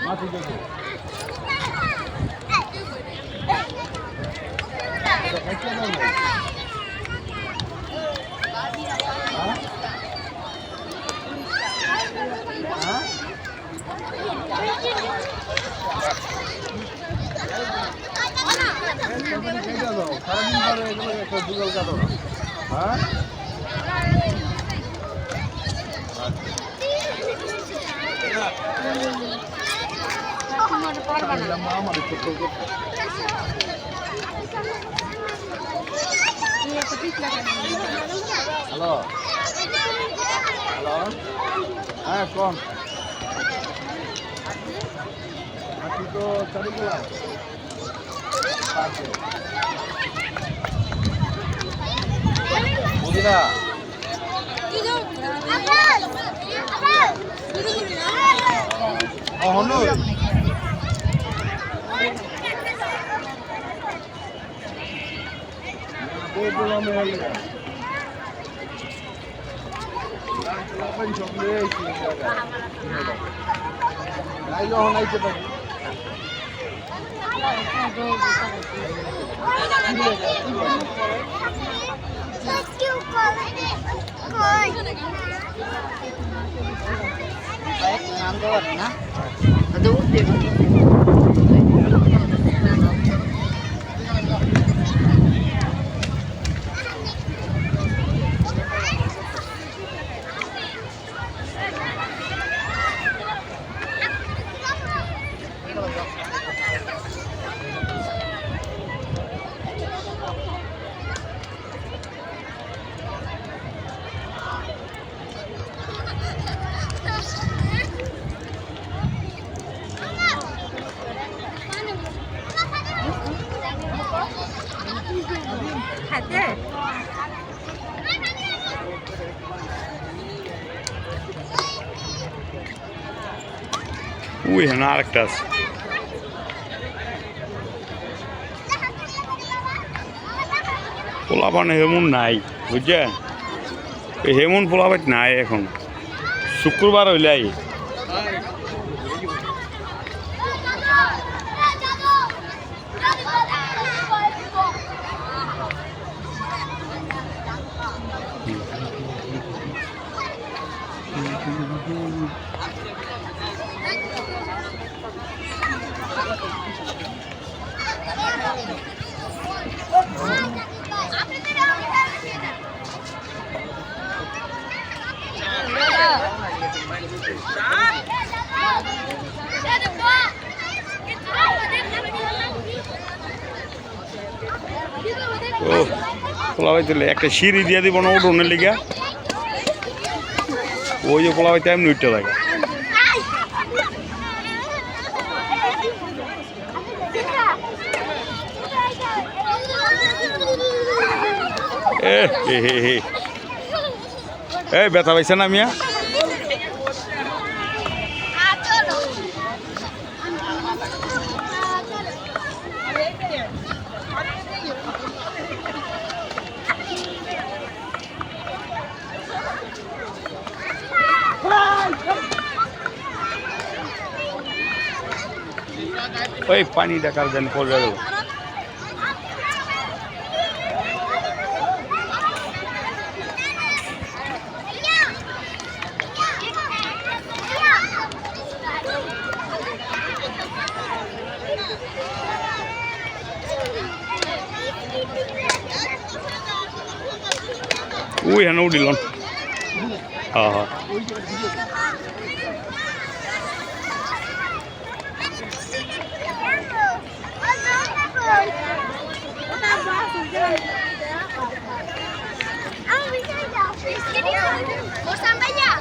মাটি দেবো সারাদিন পরে এগুলো একটা দুগাল কাটো না হ্যাঁ আমার একটু হ্যালো হ্যালো হ্যাঁ কোন আপনি তো চালু করলাম বুঝিনা হলো নাম দেওয়ার না উঠতে ওই হ্যাঁ আরেকটা আছে পোলাপান হেমন নাই বুঝছেন হেমন পোলাপাত নাই এখন শুক্রবার হইলাই ও পোলাপাই তুলে একটা সিঁড়ি দিয়ে দিব না উঠোনের লিগা ওই যে পোলাপাইতে এমনি উঠতে লাগে এ ব্যথা পাইছে না মিয়া ওই পানি দেখার দেন পড়ে গেল ওই হ্যাঁ উঠিল হ্যাঁ হ্যাঁ ¿Vos sampai ya?